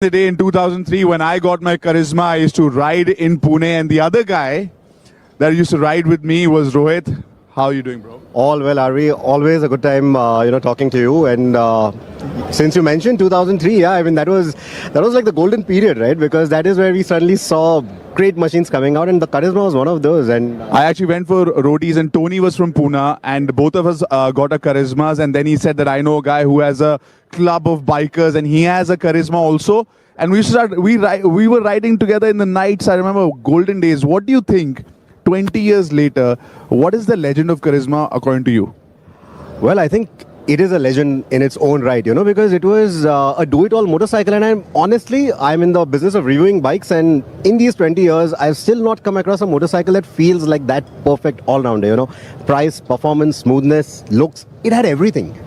The day in 2003 when I got my Karizma, I used to ride in Pune, and the other guy that used to ride with me was Rohit. How are you doing, bro? All well, Arvi. Always a good time, talking to you. And since you mentioned 2003, yeah, I mean that was like the golden period, right? Because that is where we suddenly saw great machines coming out, and the Karizma was one of those. And I actually went for roadies, and Tony was from Pune, and both of us got a Karizmas. And then he said that I know a guy who has a club of bikers, and he has a Karizma also. And we were riding together in the nights. I remember golden days. What do you think? 20 years later, what is the legend of Karizma according to you? well, I think it is a legend in its own right, because it was a do-it-all motorcycle. And I'm in the business of reviewing bikes, and in these 20 years, I've still not come across a motorcycle that feels like that perfect all-rounder. Price, performance, smoothness, looks. It had everything.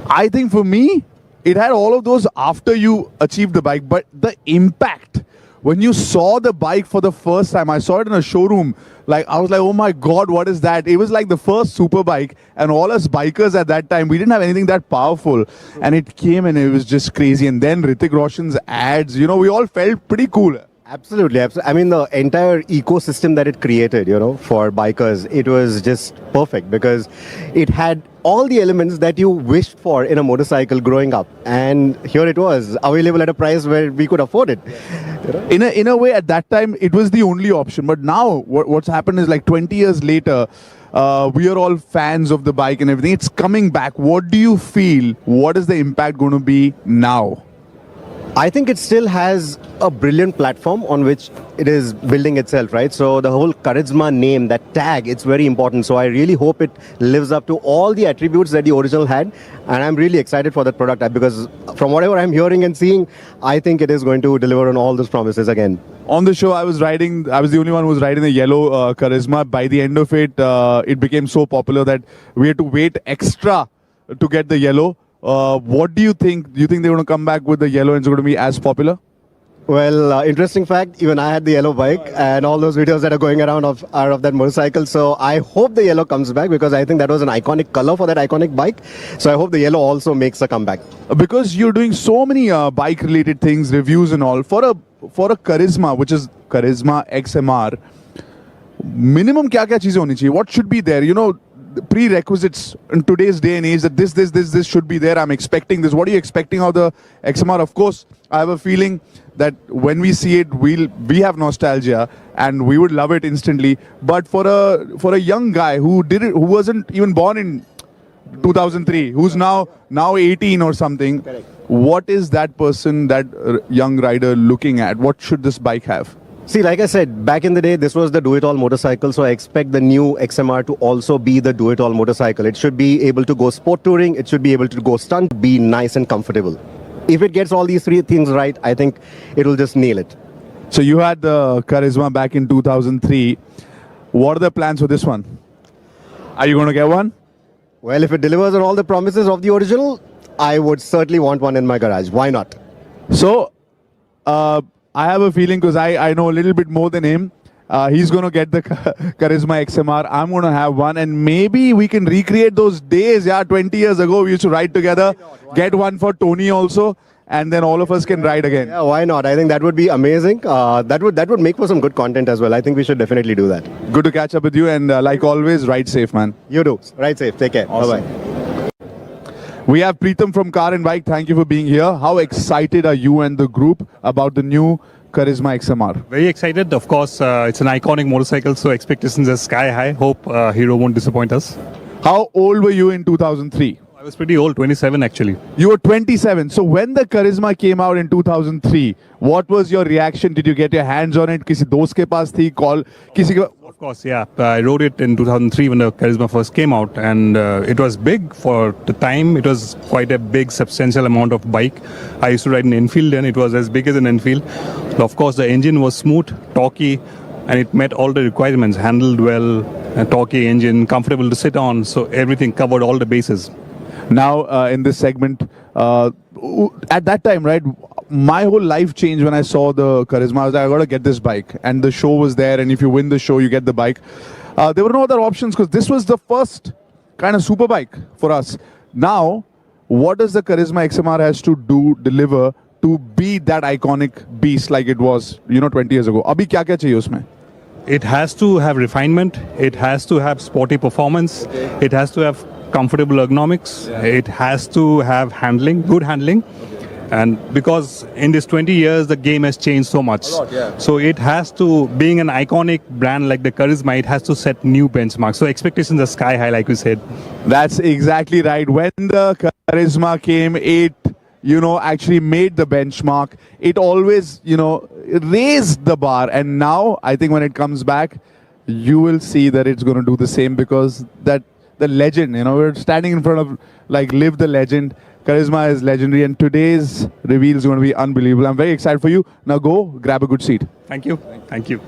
I think for me, it had all of those after you achieved the bike, but the impact when you saw the bike for the first time, I saw it in a showroom. Like I was like, oh my God, what is that? It was like the first super bike, and all us bikers at that time, we didn't have anything that powerful, and it came and it was just crazy. And then Hrithik Roshan's ads, we all felt pretty cool. Absolutely. I mean, the entire ecosystem that it created, for bikers, it was just perfect because it had all the elements that you wished for in a motorcycle growing up. And here it was, available at a price where we could afford it. In a way, at that time, it was the only option. But now, what's happened is like 20 years later, we are all fans of the bike and everything. It's coming back. What do you feel? What is the impact going to be now? I think it still has a brilliant platform on which it is building itself, right? So the whole Karizma name, that tag, it's very important. So I really hope it lives up to all the attributes that the original had. And I'm really excited for that product because from whatever I'm hearing and seeing, I think it is going to deliver on all those promises again. On the show, I was the only one who was riding the yellow Karizma. By the end of it, it became so popular that we had to wait extra to get the yellow. What do you think? Do you think they're going to come back with the yellow and it's going to be as popular? Well, interesting fact, even I had the yellow bike and all those videos that are going around are of that motorcycle. So I hope the yellow comes back because I think that was an iconic color for that iconic bike. So I hope the yellow also makes a comeback. Because you're doing so many bike related things, reviews and all, for a Karizma, which is Karizma XMR, minimum kya cheeze honi chahiye? What should be there? Prerequisites in today's day and age that this should be there. I'm expecting this. What are you expecting of the XMR? Of course, I have a feeling that when we see it, we have nostalgia and we would love it instantly. But for a young guy who wasn't even born in 2003, who's now 18 or something, correct, what is that person, that young rider looking at? What should this bike have? See, like I said, back in the day, this was the do-it-all motorcycle. So I expect the new XMR to also be the do-it-all motorcycle. It should be able to go sport touring. It should be able to go stunt, be nice and comfortable. If it gets all these three things right, I think it will just nail it. So you had the Karizma back in 2003. What are the plans for this one? Are you going to get one? Well, if it delivers on all the promises of the original, I would certainly want one in my garage. Why not? So, I have a feeling because I know a little bit more than him. He's going to get the Karizma XMR. I'm going to have one. And maybe we can recreate those days. Yeah, 20 years ago, we used to ride together. Get one for Tony also. And then all of us can ride again. Yeah, why not? I think that would be amazing. That would make for some good content as well. I think we should definitely do that. Good to catch up with you. And like always, ride safe, man. You do. Ride safe. Take care. Awesome. Bye-bye. We have Preetham from Car and Bike. Thank you for being here. How excited are you and the group about the new Karizma XMR? Very excited. Of course, it's an iconic motorcycle, so expectations are sky high. Hope Hero won't disappoint us. How old were you in 2003? I was pretty old, 27 actually. You were 27. So when the Karizma came out in 2003, what was your reaction? Did you get your hands on it? Kisi dost ke paas thi? Call? Of course, yeah. I rode it in 2003 when the Karizma first came out, and it was big for the time. It was quite a big, substantial amount of bike. I used to ride an Enfield, and it was as big as an Enfield. Of course, the engine was smooth, torquey, and it met all the requirements. Handled well, a torquey engine, comfortable to sit on. So everything covered all the bases. Now, in this segment, at that time, right, my whole life changed when I saw the Karizma. I was like, I got to get this bike. And the show was there. And if you win the show, you get the bike. There were no other options because this was the first kind of super bike for us. Now, what does the Karizma XMR has to deliver to be that iconic beast like it was, 20 years ago. Abhi kya kya chahiye usme? It has to have refinement. It has to have sporty performance. It has to have comfortable ergonomics. It has to have handling, good handling. And because in this 20 years, the game has changed so much. So it has to, being an iconic brand like the Karizma, it has to set new benchmarks. So expectations are sky high, like we said. That's exactly right. When the Karizma came, it, actually made the benchmark. It always, raised the bar. And now, I think when it comes back, you will see that it's going to do the same because that the legend, we're standing in front of, like, live the legend. Karizma is legendary, and today's reveal is going to be unbelievable. I'm very excited for you. Now go grab a good seat. Thank you. Thank you.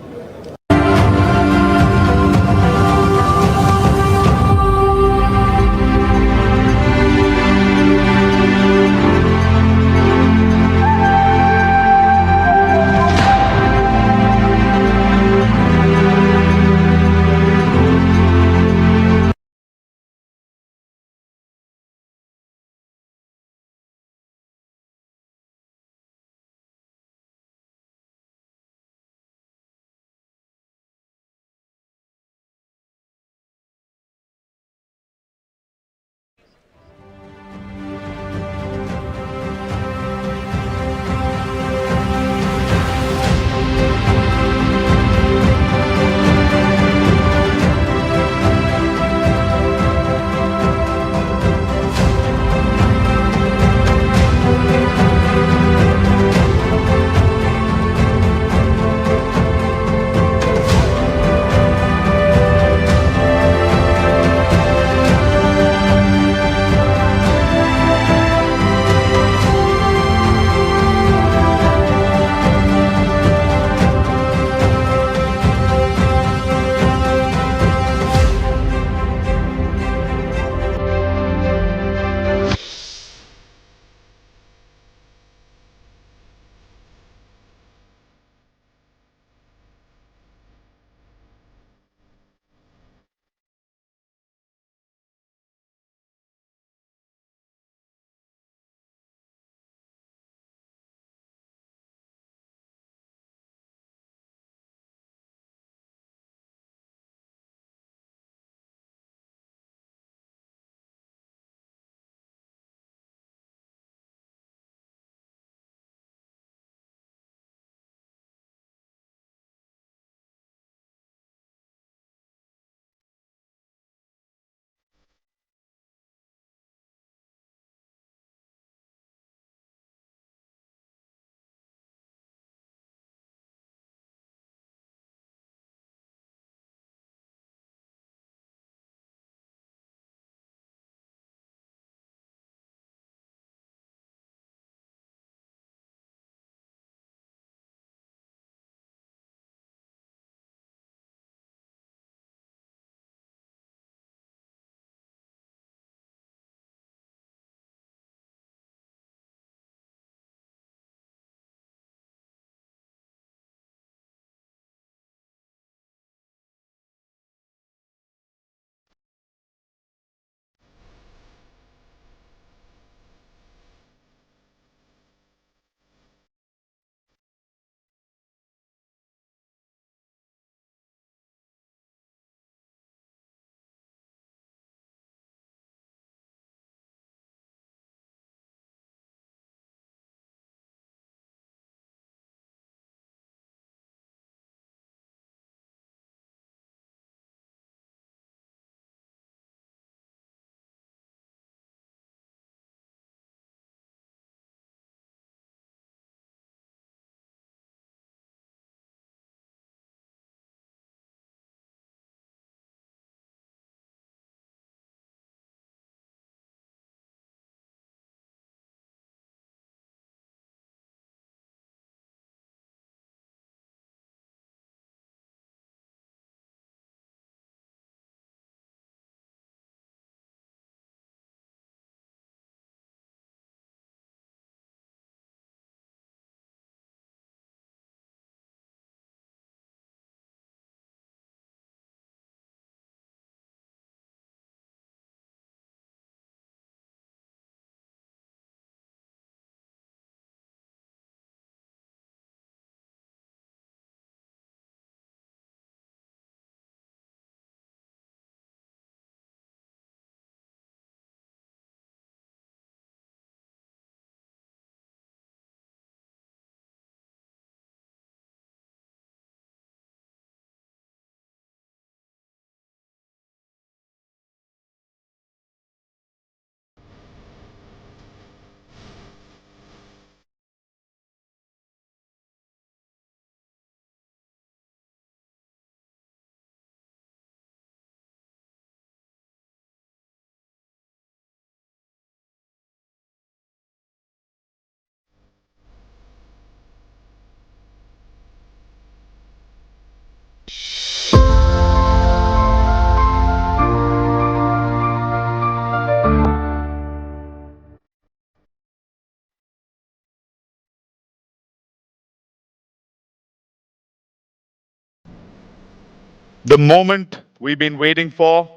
The moment we've been waiting for,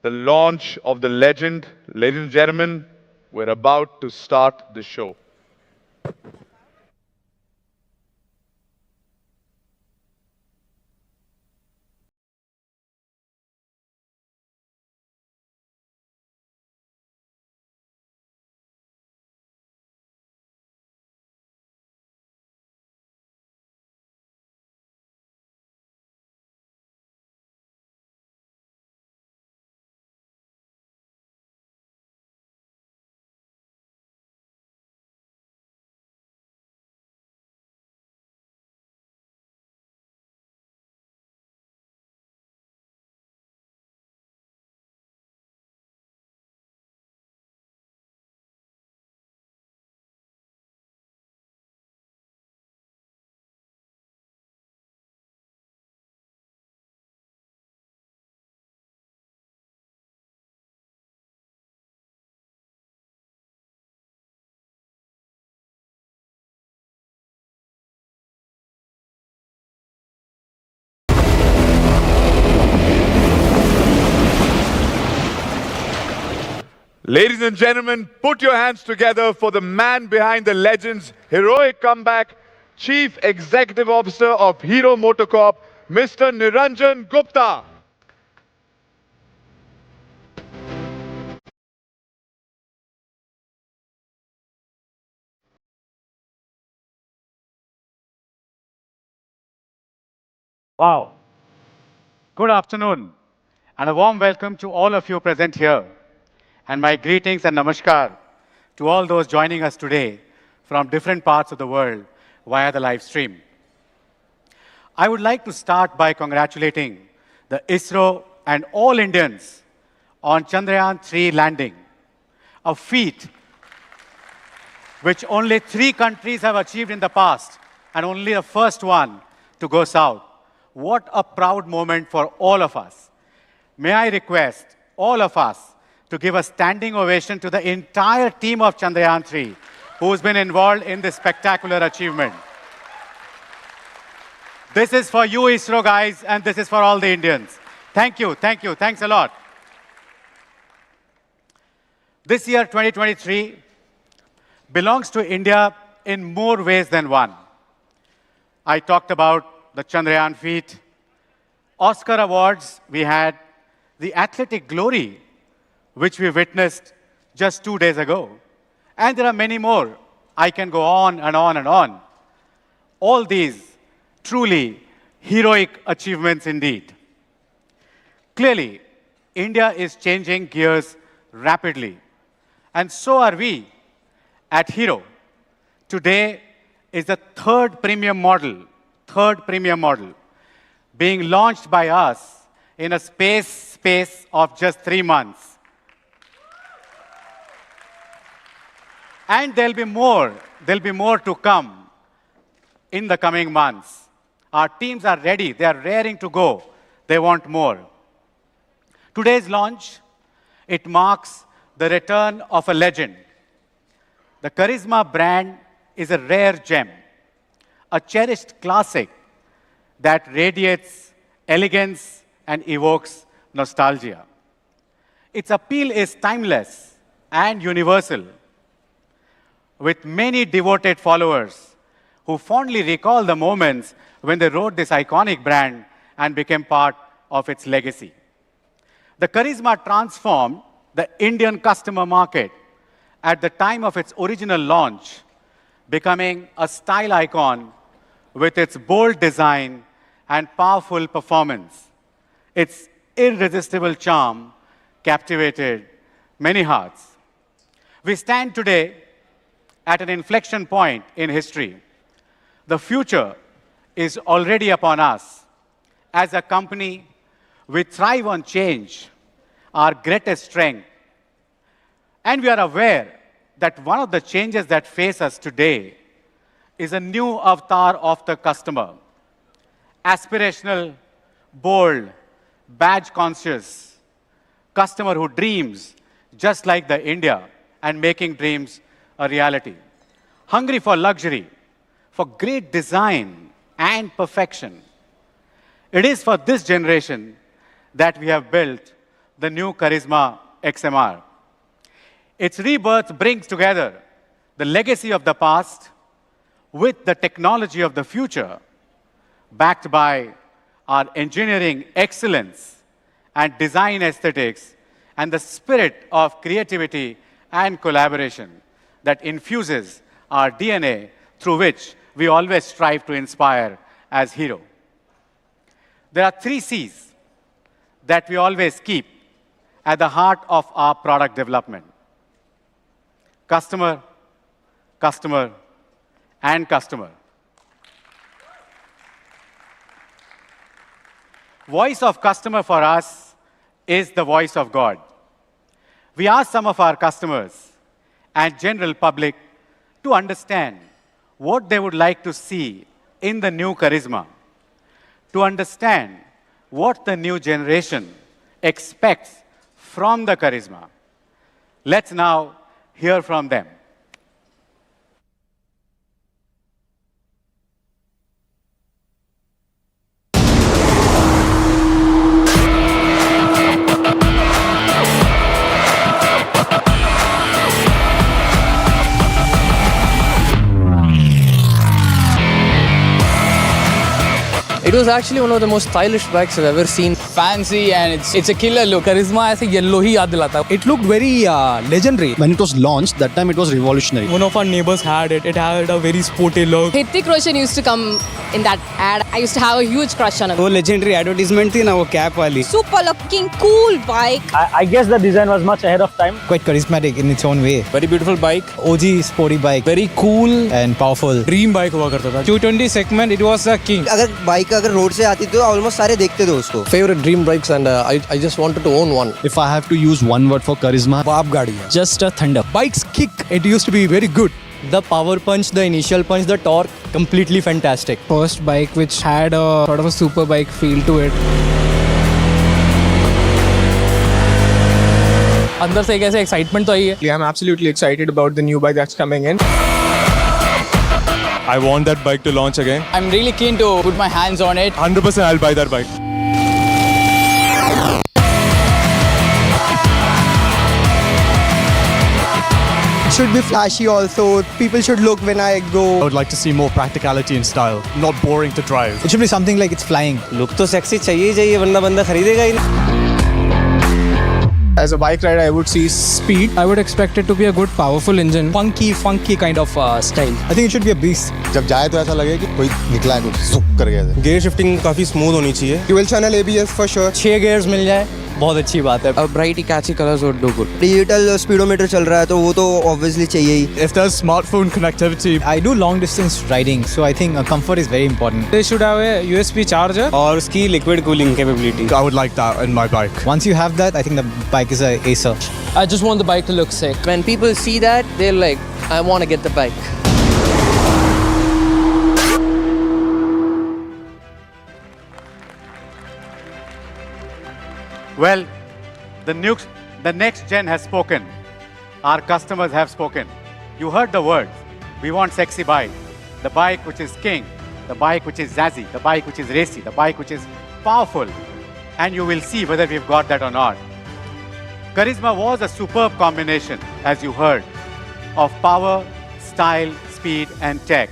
the launch of the legend. Ladies and gentlemen, we're about to start the show. Ladies and gentlemen, put your hands together for the man behind the legend's heroic comeback, Chief Executive Officer of Hero MotoCorp, Mr. Niranjan Gupta. Wow. Good afternoon, and a warm welcome to all of you present here. And my greetings and namaskar to all those joining us today from different parts of the world via the live stream. I would like to start by congratulating the ISRO and all Indians on Chandrayaan-3 landing, a feat which only 3 countries have achieved in the past, and only the first one to go south. What a proud moment for all of us. May I request all of us to give a standing ovation to the entire team of Chandrayaan-3 who's been involved in this spectacular achievement. This is for you, ISRO guys, and this is for all the Indians. Thank you, thanks a lot. This year, 2023, belongs to India in more ways than one. I talked about the Chandrayaan feat, Oscar awards we had, the athletic glory which we witnessed just 2 days ago. And there are many more. I can go on and on and on. All these truly heroic achievements indeed. Clearly, India is changing gears rapidly. And so are we at Hero. Today is the third premium model being launched by us in a space of just 3 months. And there'll be more to come in the coming months. Our teams are ready, they are raring to go, they want more. Today's launch, it marks the return of a legend. The Karizma brand is a rare gem, a cherished classic that radiates elegance and evokes nostalgia. Its appeal is timeless and universal, with many devoted followers who fondly recall the moments when they rode this iconic brand and became part of its legacy. The Karizma transformed the Indian customer market at the time of its original launch, becoming a style icon with its bold design and powerful performance. Its irresistible charm captivated many hearts. We stand today at an inflection point in history. The future is already upon us. As a company, we thrive on change, our greatest strength. And we are aware that one of the changes that face us today is a new avatar of the customer. Aspirational, bold, badge-conscious, customer who dreams just like the India and making dreams a reality. Hungry for luxury, for great design and perfection. It is for this generation that we have built the new Karizma XMR. Its rebirth brings together the legacy of the past with the technology of the future, backed by our engineering excellence and design aesthetics and the spirit of creativity and collaboration that infuses our DNA, through which we always strive to inspire as hero. There are 3 C's that we always keep at the heart of our product development: customer, customer, and customer. Voice of customer for us is the voice of God. We asked some of our customers and general public to understand what they would like to see in the new Karizma, to understand what the new generation expects from the Karizma. Let's now hear from them. It was actually one of the most stylish bikes I've ever seen. Fancy and it's a killer look. Karizma ऐसे yellow ही याद दिलाता है. It looked very legendary. When it was launched, that time it was revolutionary. One of our neighbors had it. It had a very sporty look. Hrithik Roshan used to come in that ad. I used to have a huge crush on him. वो legendary advertisement थी ना वो cap वाली. Super looking, cool bike. I guess the design was much ahead of time. Quite charismatic in its own way. Very beautiful bike. OG sporty bike. Very cool. And powerful. Dream bike हुआ करता था. 220 segment, it was a king. अगर bike अगर road से आती तो almost सारे देखते थे उसको. Favorite dream bikes and I just wanted to own one. If I have to use one word for charisma, बाप गाड़ी है. just a thunder. Bike's kick, it used to be very good. The power punch, the initial punch, the torque, completely fantastic. First bike which had a sort of a super bike feel to it. अंदर से एक ऐसे excitement तो आई है. I'm absolutely excited about the new bike that's coming in. I want that bike to launch again. I'm really keen to put my hands on it. 100% I'll buy that bike. It should be flashy also. People should look when I go. I would like to see more practicality and style, not boring to drive. It should be something like it's flying. Look तो sexy चाहिए चाहिए वरना बंदा खरीदेगा ही नहीं. As a bike rider, I would see speed. I would expect it to be a good, powerful engine. Funky kind of style. I think it should be a beast. जब जाए तो ऐसा लगे कि कोई निकला है कुछ zup कर गया है. Gear shifting काफी smooth होनी चाहिए. Dual channel ABS for sure. 6 gears मिल जाए बहुत अच्छी बात है. Bright catchy colors would do good. Digital speedometer चल रहा है तो वो तो obviously चाहिए ही. If there's smartphone connectivity, I do long distance riding, so I think comfort is very important. They should have a USB charger. और उसकी liquid cooling capability. I would like that in my bike. Once you have that, I think the bike is a acer. I just want the bike to look sick. When people see that, they're like, I want to get the bike. Well, the next gen has spoken. Our customers have spoken. You heard the words. We want sexy bike. The bike which is king. The bike which is zazzy. The bike which is racy. The bike which is powerful. And you will see whether we've got that or not. Karizma was a superb combination, as you heard, of power, style, speed, and tech.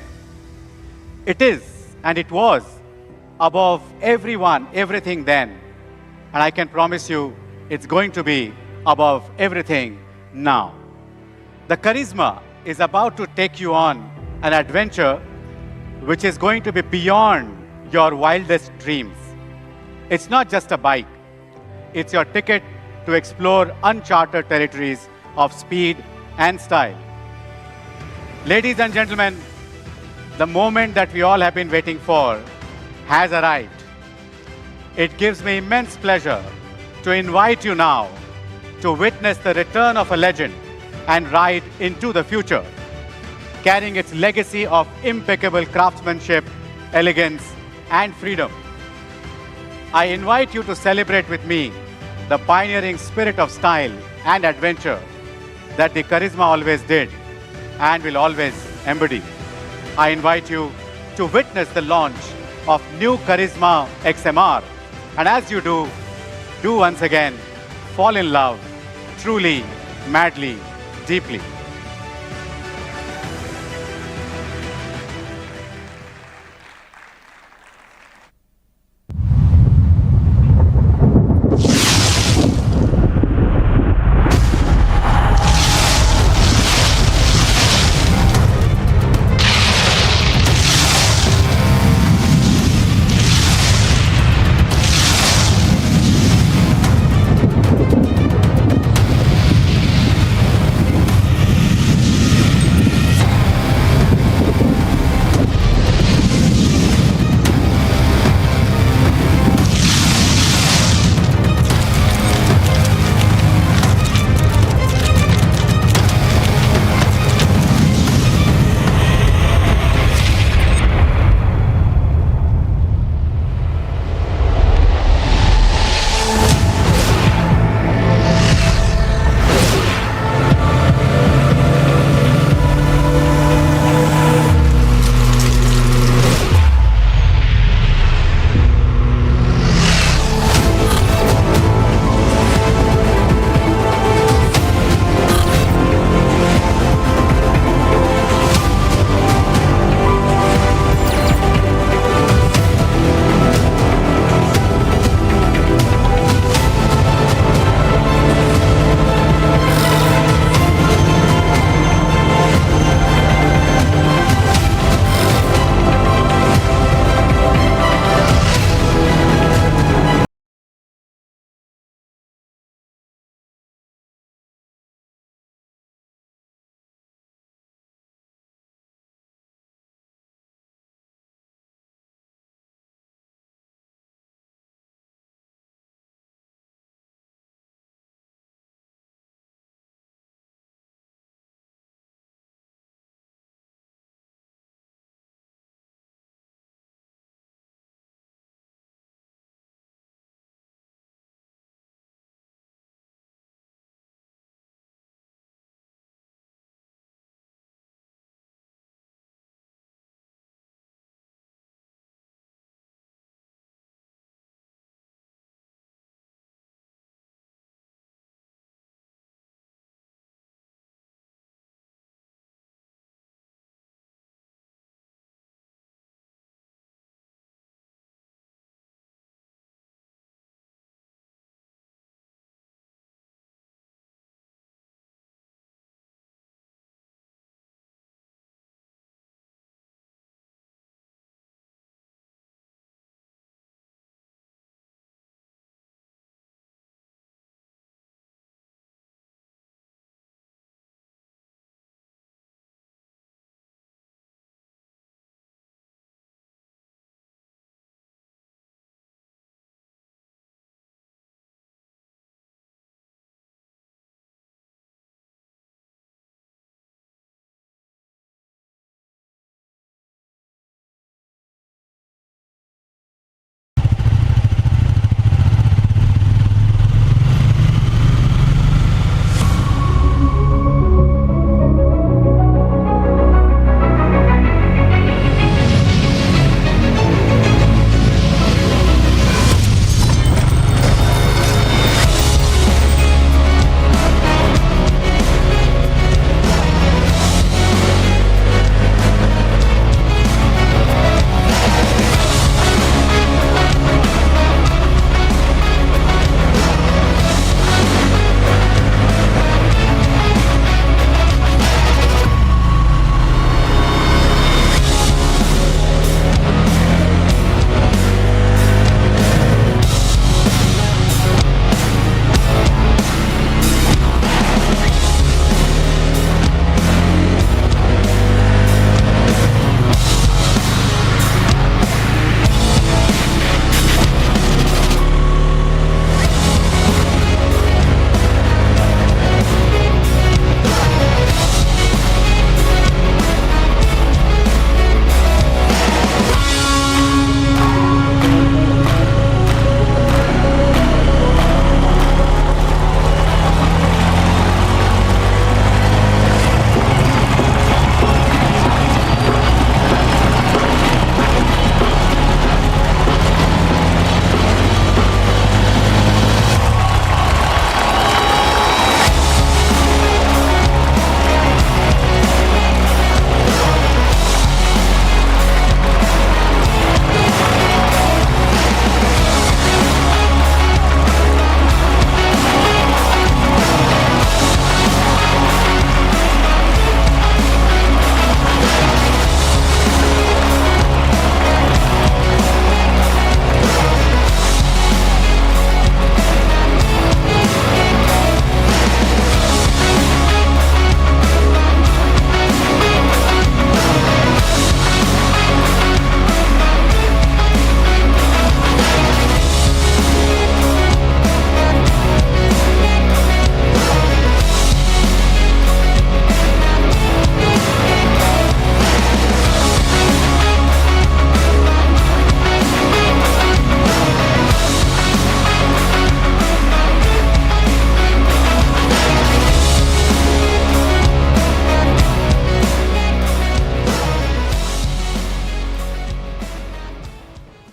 It is, and it was, above everyone, everything then. And I can promise you, it's going to be above everything now. The Karizma is about to take you on an adventure which is going to be beyond your wildest dreams. It's not just a bike. It's your ticket to explore uncharted territories of speed and style. Ladies and gentlemen, the moment that we all have been waiting for has arrived. It gives me immense pleasure to invite you now to witness the return of a legend and ride into the future, carrying its legacy of impeccable craftsmanship, elegance, and freedom. I invite you to celebrate with me the pioneering spirit of style and adventure that the Karizma always did and will always embody. I invite you to witness the launch of new Karizma XMR. And as you do once again fall in love, truly, madly, deeply.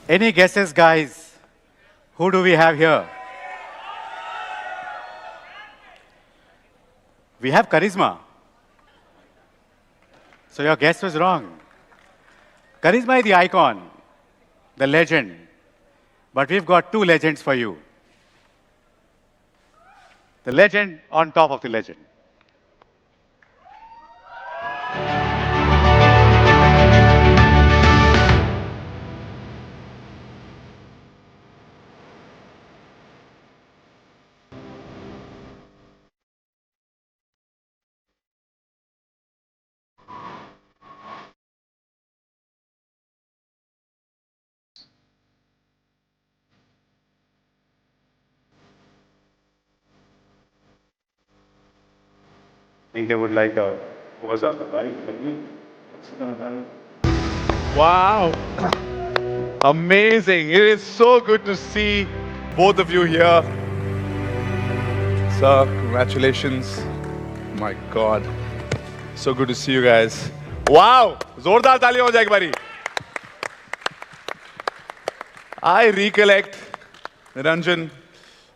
Any guesses, guys? Who do we have here? We have Karizma. So your guess was wrong. Karizma is the icon, the legend. But we've got two legends for you. The legend on top of the legend. I think they would like a was up, right? Wow. Amazing. It is so good to see both of you here. Sir, congratulations. My God. So good to see you guys. Wow. Zordar taaliyan ho jaye ek bari. I recollect, Niranjan,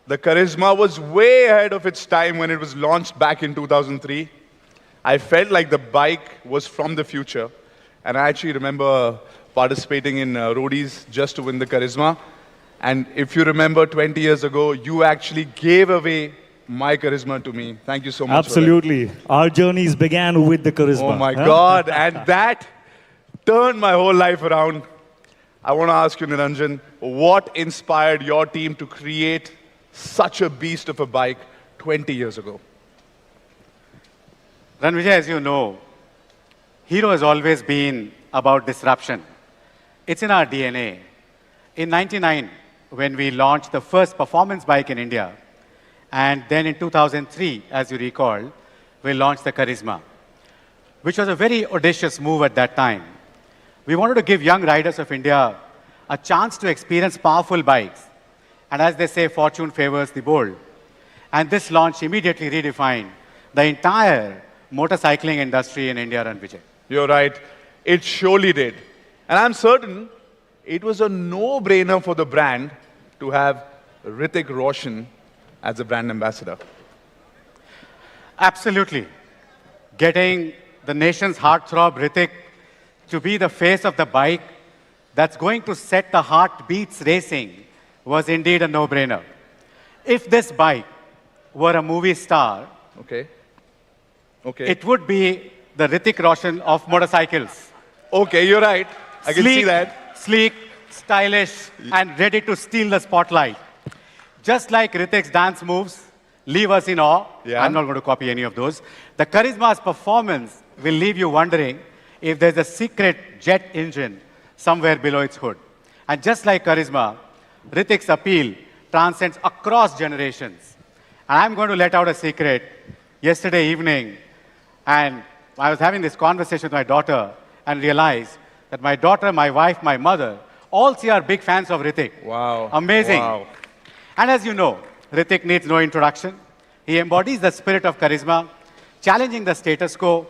the Karizma was way ahead of its time when it was launched back in 2003. I felt like the bike was from the future. And I actually remember participating in roadies just to win the Karizma. And if you remember 20 years ago, you actually gave away my Karizma to me. Thank you so much. Absolutely. Our journeys began with the Karizma. Oh my God. And that turned my whole life around. I want to ask you, Niranjan, what inspired your team to create such a beast of a bike 20 years ago? Ranvijay, as you know, Hero has always been about disruption. It's in our DNA. In '99, when we launched the first performance bike in India, and then in 2003, as you recall, we launched the Karizma, which was a very audacious move at that time. We wanted to give young riders of India a chance to experience powerful bikes. And as they say, fortune favors the bold. And this launch immediately redefined the entire motorcycling industry in India, Ranvijay. You're right. It surely did. And I'm certain it was a no-brainer for the brand to have Hrithik Roshan as a brand ambassador. Absolutely. Getting the nation's heartthrob, Hrithik, to be the face of the bike that's going to set the heartbeats racing was indeed a no-brainer. If this bike were a movie star, it would be the Hrithik Roshan of motorcycles. Okay, you're right. I can see that. Sleek, stylish, and ready to steal the spotlight. Just like Hrithik's dance moves leave us in awe. Yeah. I'm not going to copy any of those. The Karizma's performance will leave you wondering if there's a secret jet engine somewhere below its hood. And just like Karizma, Hrithik's appeal transcends across generations. And I'm going to let out a secret. Yesterday evening, and I was having this conversation with my daughter and realized that my daughter, my wife, my mother, all three are big fans of Hrithik. Wow. Amazing. Wow. And as you know, Hrithik needs no introduction. He embodies the spirit of Karizma, challenging the status quo,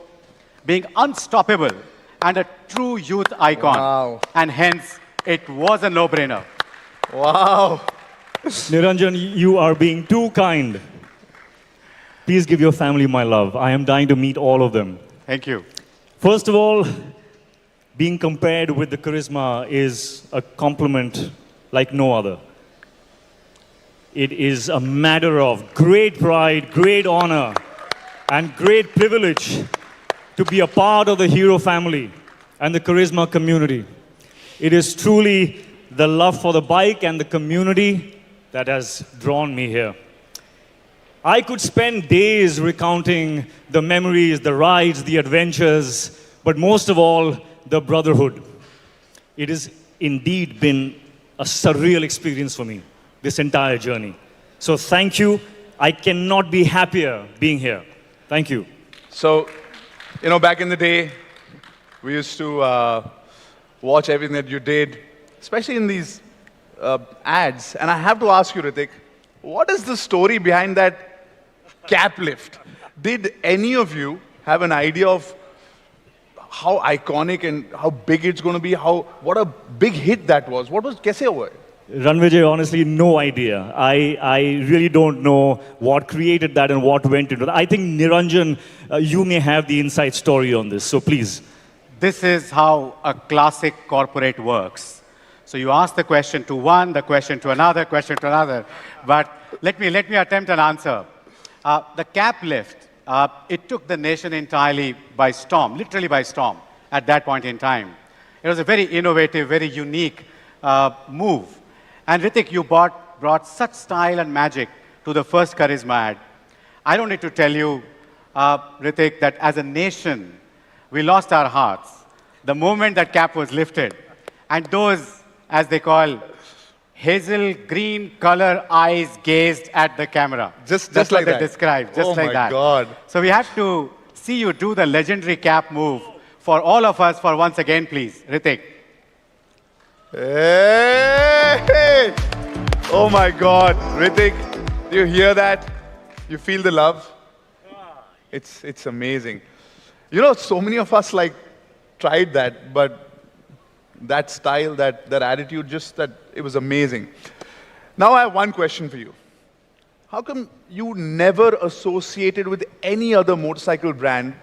being unstoppable, and a true youth icon. Wow. And hence, it was a no-brainer. Wow. Niranjan, you are being too kind. Please give your family my love. I am dying to meet all of them. Thank you. First of all, being compared with the Karizma is a compliment like no other. It is a matter of great pride, great honor, and great privilege to be a part of the Hero family and the Karizma community. It is truly the love for the bike and the community that has drawn me here. I could spend days recounting the memories, the rides, the adventures, but most of all, the brotherhood. It has indeed been a surreal experience for me, this entire journey. So thank you. I cannot be happier being here. Thank you. So, you know, back in the day, we used to watch everything that you did, especially in these ads. And I have to ask you, Hrithik, what is the story behind that cap lift? Did any of you have an idea of how iconic and how big it's going to be. What a big hit that was. What was kaise hua? Ranvijay, honestly, no idea. I really don't know what created that and what went into that. I think Niranjan, you may have the inside story on this, so please. This is how a classic corporate works. So you ask the question to one, the question to another, question to another. But let me attempt an answer. The cap lift, it took the nation entirely by storm, literally by storm, at that point in time. It was a very innovative, very unique move. And Ritik, you brought such style and magic to the first Karizma ad. I don't need to tell you, Ritik, that as a nation, we lost our hearts the moment that cap was lifted. And those, as they call, hazel green color eyes gazed at the camera. Just That's like what that. they described, just like that. Oh my God. So we have to see you do the legendary cap move for all of us for once again, please. Ritik. Hey! Oh my God, Ritik, do you hear that? You feel the love? It's amazing. You know, so many of us tried that, but that style, that attitude, it was amazing. Now I have one question for you. How come you never associated with any other motorcycle brand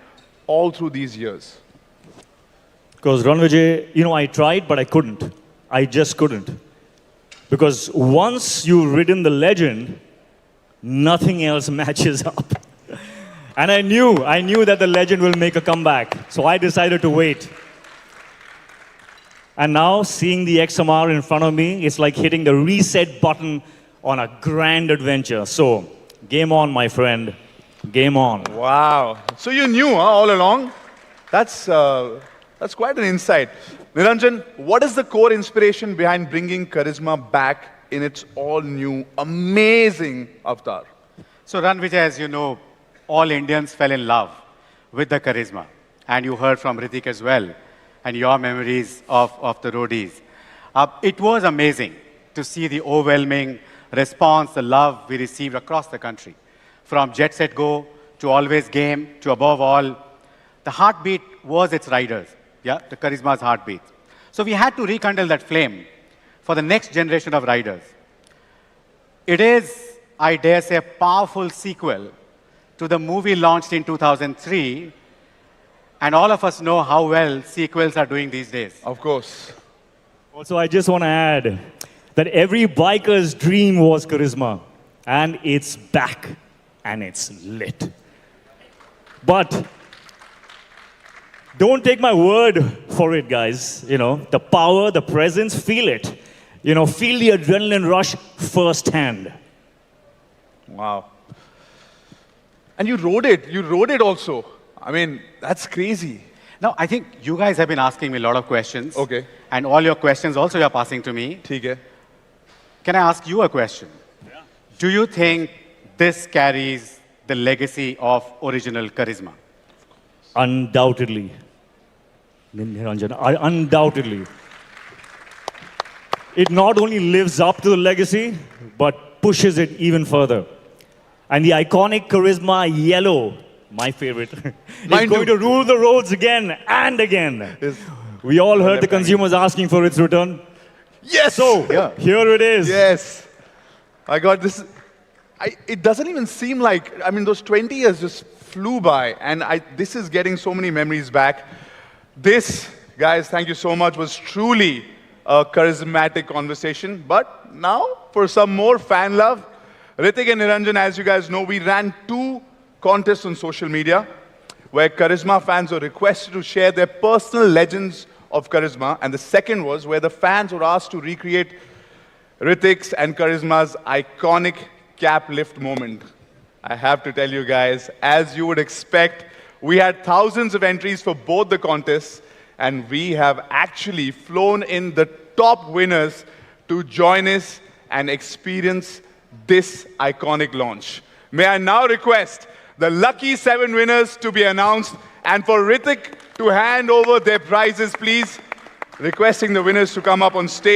all through these years? Because Ranvijay, I tried, but I couldn't. I just couldn't. Because once you've ridden the legend, nothing else matches up. And I knew that the legend will make a comeback. So I decided to wait. And now, seeing the XMR in front of me, it's like hitting the reset button on a grand adventure. So, game on, my friend. Game on. Wow. So you knew all along? That's quite an insight. Niranjan, what is the core inspiration behind bringing Karizma back in its all-new, amazing avatar? So Ranvijay, as you know, all Indians fell in love with the Karizma. And you heard from Ritik as well, and your memories of the roadies. It was amazing to see the overwhelming response, the love we received across the country. From Jet Set Go to Always Game to above all, the heartbeat was its riders. Yeah, the Karizma's heartbeat. So we had to rekindle that flame for the next generation of riders. It is, I dare say, a powerful sequel to the movie launched in 2003. And all of us know how well sequels are doing these days. Of course. Also, I just want to add that every biker's dream was Karizma. And it's back. And it's lit. But don't take my word for it, guys. The power, the presence, feel it. Feel the adrenaline rush firsthand. Wow. And you rode it also. I mean, that's crazy. Now, I think you guys have been asking me a lot of questions. Okay. And all your questions also you're passing to me. ठीक है. Can I ask you a question? Yeah. Do you think this carries the legacy of original Karizma? Undoubtedly. Niranjan, undoubtedly. It not only lives up to the legacy, but pushes it even further. And the iconic Karizma yellow, my favorite, is going to rule the roads again and again. We all heard the consumers asking for its return. Yes! So, here it is. Yes. I got this. It doesn't even seem like, those 20 years just flew by. And this is getting so many memories back. This, guys, thank you so much, was truly a charismatic conversation. But now, for some more fan love, Ritik and Niranjan, as you guys know, we ran 2 contests on social media where Karizma fans were requested to share their personal legends of Karizma. And the second was where the fans were asked to recreate Ritik's and Karizma's iconic cap lift moment. I have to tell you guys, as you would expect, we had thousands of entries for both the contests, and we have actually flown in the top winners to join us and experience this iconic launch. May I now request the lucky 7 winners to be announced, and for Ritik to hand over their prizes, please. Requesting the winners to come up on stage.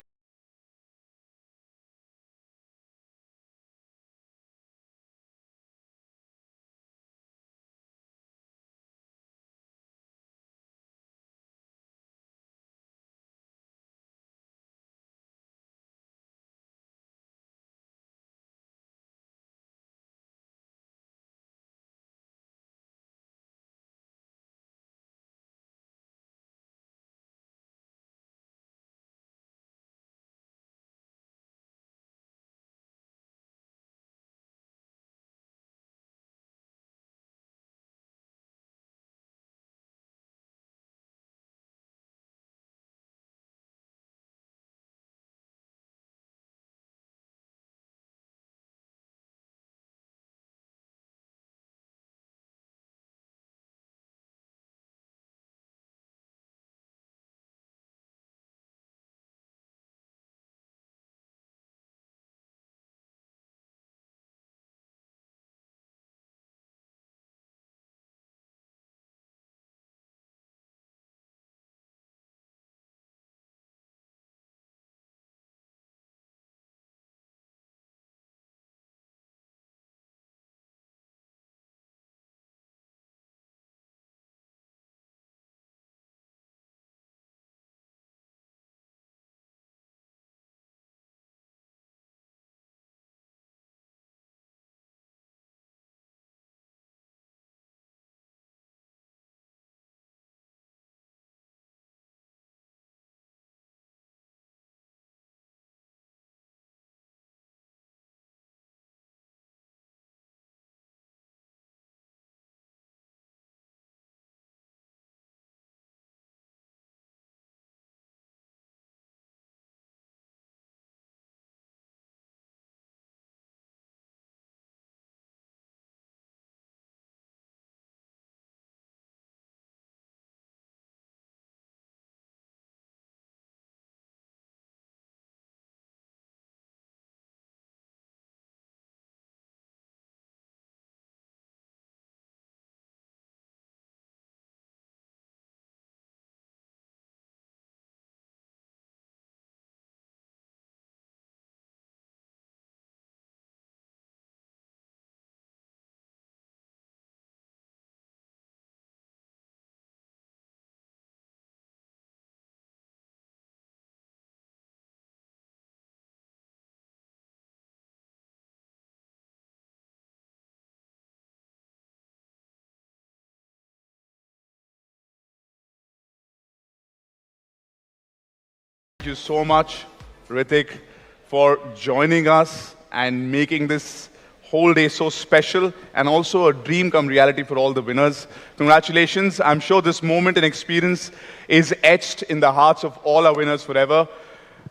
you so much, Ritik, for joining us and making this whole day so special and also a dream come reality for all the winners. Congratulations. I'm sure this moment and experience is etched in the hearts of all our winners forever.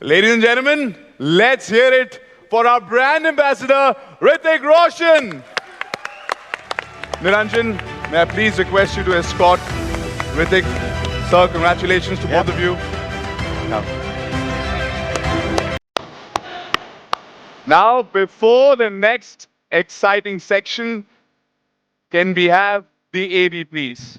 Ladies and gentlemen, let's hear it for our brand ambassador, Ritik Roshan. Niranjan, may I please request you to escort Ritik. Sir, congratulations to both of you. Now, before the next exciting section, can we have the AV, please?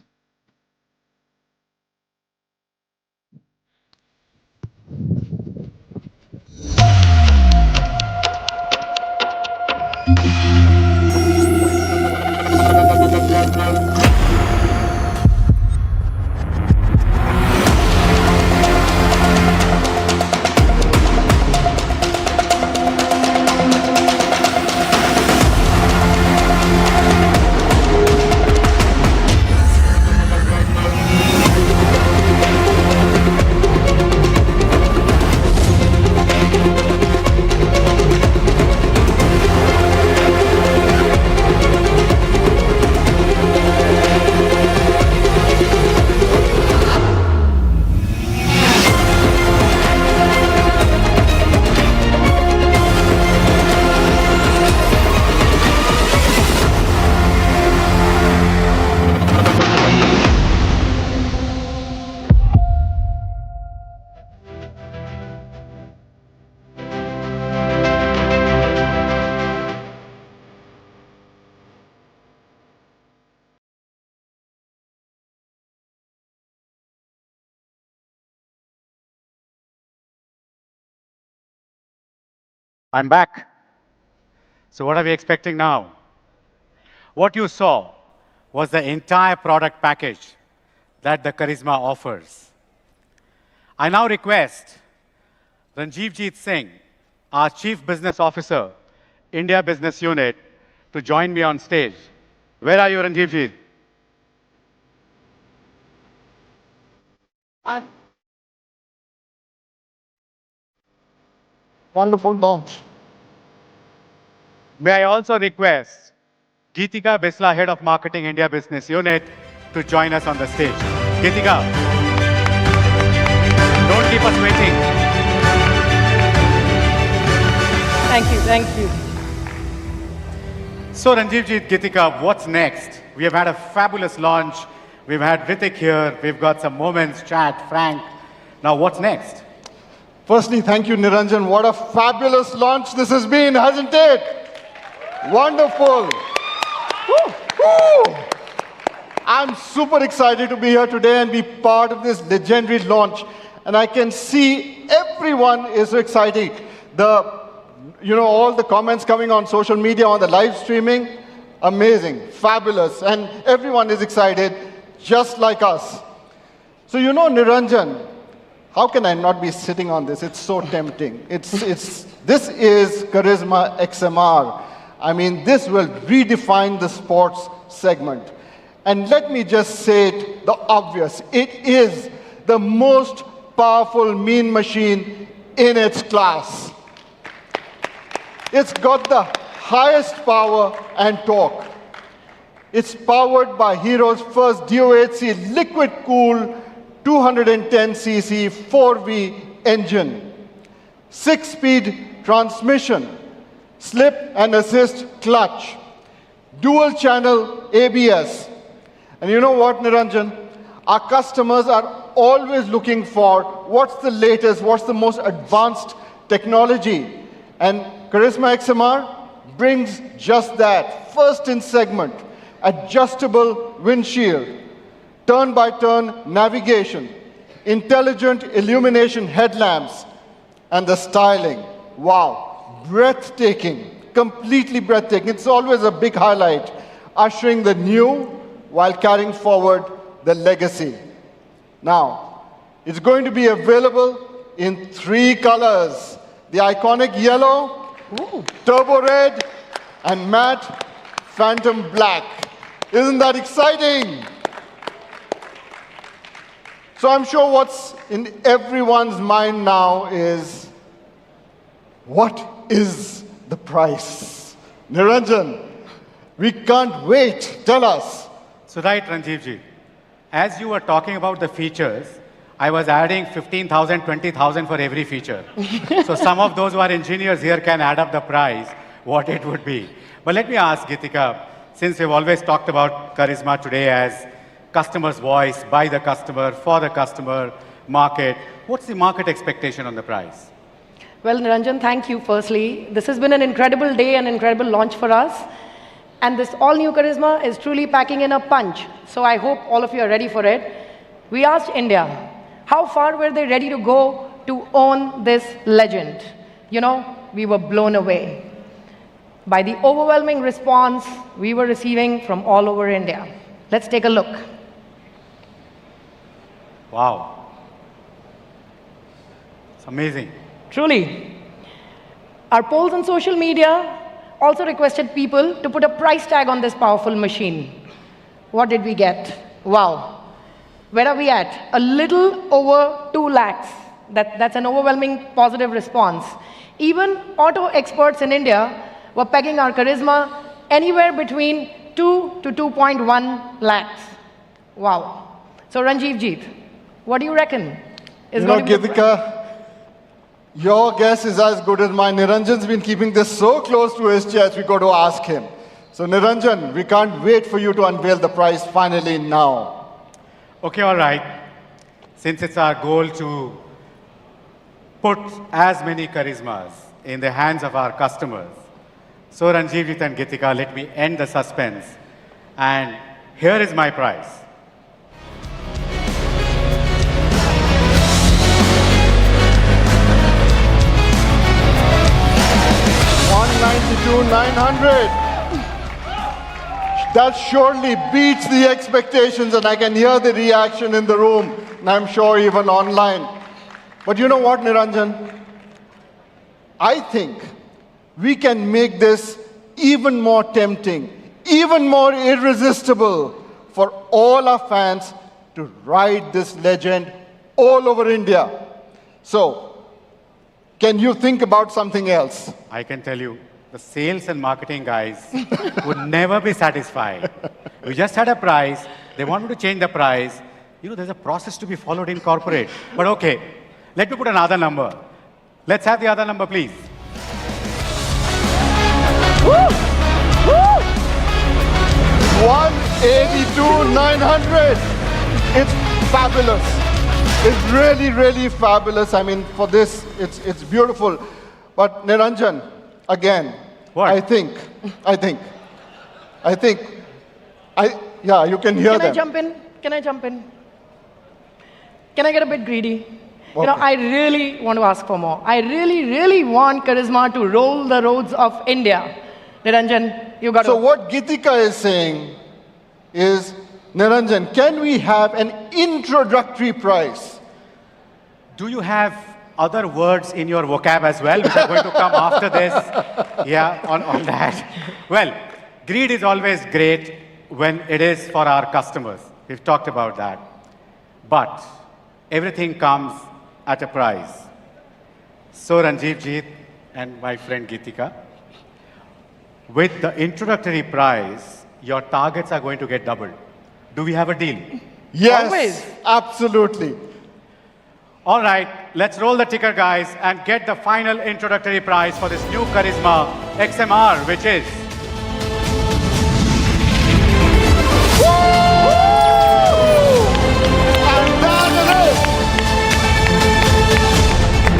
I'm back. So what are we expecting now? What you saw was the entire product package that the Karizma offers. I now request Ranjivjit Singh, our Chief Business Officer, India Business Unit, to join me on stage. Where are you, Ranjivjit? Wonderful launch. May I also request Geetika Bisla, Head of Marketing, India Business Unit, to join us on the stage. Geetika, don't keep us waiting. Thank you. So Ranjivjit, Geetika, what's next? We have had a fabulous launch. We've had Ritik here. We've got some moments, chat, Frank. Now what's next? Firstly, thank you, Niranjan. What a fabulous launch this has been, hasn't it? Wonderful. Woo, woo. I'm super excited to be here today and be part of this legendary launch. And I can see everyone is excited. All the comments coming on social media, on the live streaming, amazing, fabulous. And everyone is excited, just like us. So Niranjan, how can I not be sitting on this? It's so tempting. This is Karizma XMR. I mean, this will redefine the sports segment. And let me just say it, the obvious. It is the most powerful mean machine in its class. It's got the highest power and torque. It's powered by Hero's first DOHC liquid-cooled 210cc 4V engine, 6-speed transmission, slip and assist clutch, dual-channel ABS. And you know what, Niranjan? Our customers are always looking for what's the latest, what's the most advanced technology. And Karizma XMR brings just that. First in segment, adjustable windshield, turn-by-turn navigation, intelligent illumination headlamps, and the styling. Wow, breathtaking, completely breathtaking. It's always a big highlight, ushering the new while carrying forward the legacy. Now, it's going to be available in 3 colors. The iconic yellow, turbo red, and matte phantom black. Isn't that exciting? So I'm sure what's in everyone's mind now is, what is the price? Niranjan, we can't wait. Tell us. So right, Ranjivji, as you were talking about the features, I was adding 15,000, 20,000 for every feature. So some of those who are engineers here can add up the price, what it would be. But let me ask, Geetika, since we've always talked about Karizma today as customer's voice, by the customer, for the customer, market, what's the market expectation on the price? Well, Niranjan, thank you firstly. This has been an incredible day, an incredible launch for us. And this all-new Karizma is truly packing in a punch. So I hope all of you are ready for it. We asked India, how far were they ready to go to own this legend? You know, we were blown away by the overwhelming response we were receiving from all over India. Let's take a look. Wow. It's amazing. Truly. Our polls on social media also requested people to put a price tag on this powerful machine. What did we get? Wow. Where are we at? A little over 2 lakhs. That's an overwhelming positive response. Even auto experts in India were pegging our Karizma anywhere between 2 to 2.1 lakhs. Wow. So Ranjivjit, what do you reckon? Geetika, your guess is as good as mine. Niranjan's been keeping this so close to his chest, we got to ask him. So Niranjan, we can't wait for you to unveil the price finally now. Okay, all right. Since it's our goal to put as many Karizmas in the hands of our customers, so Ranjivjit and Geetika, let me end the suspense. And here is my price. $192,900. That surely beats the expectations, and I can hear the reaction in the room, and I'm sure even online. But you know what, Niranjan? I think we can make this even more tempting, even more irresistible for all our fans to ride this legend all over India. So, can you think about something else? I can tell you, the sales and marketing guys would never be satisfied. We just had a price. They want me to change the price. You know, there's a process to be followed in corporate. But okay, let me put another number. Let's have the other number, please. Woo! Woo! 182,900. It's fabulous. It's really, really fabulous. I mean, for this, it's beautiful. But Niranjan, again, what? I think, yeah, you can hear them. Can I jump in? Can I jump in? Can I get a bit greedy? Okay. You know, I really want to ask for more. I really, really want Karizma to roll the roads of India. Niranjan, you got to... So what Geetika is saying is, Niranjan, can we have an introductory price? Do you have other words in your vocab as well, which are going to come after this? Yeah, on that. Well, greed is always great when it is for our customers. We've talked about that. But everything comes at a price. So Ranjivjit and my friend Geetika, with the introductory price, your targets are going to get doubled. Do we have a deal? Yes, Always. absolutely. All right, let's roll the ticker, guys, and get the final introductory price for this new Karizma XMR, which is... And that it is!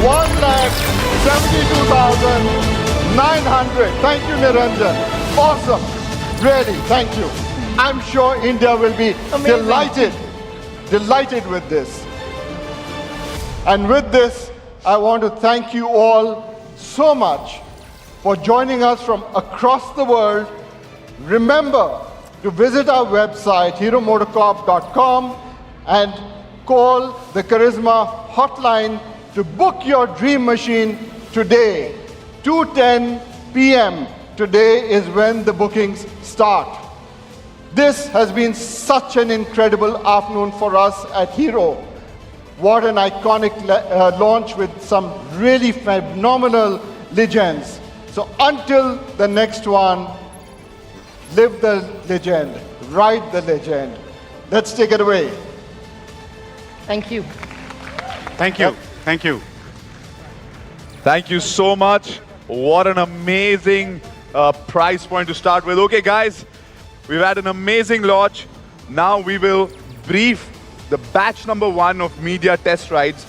172,900. Thank you, Niranjan. Awesome. Really, thank you. I'm sure India will be delighted with this. And with this, I want to thank you all so much for joining us from across the world. Remember to visit our website, heromotocorp.com, and call the Karizma hotline to book your dream machine today. 2:10 p.m. today is when the bookings start. This has been such an incredible afternoon for us at Hero. What an iconic launch with some really phenomenal legends. So until the next one, live the legend, ride the legend. Let's take it away. Thank you. Thank you. Thank you. Thank you so much. What an amazing price point to start with. Okay, guys, we've had an amazing launch. Now we will brief the batch number 1 of media test rides.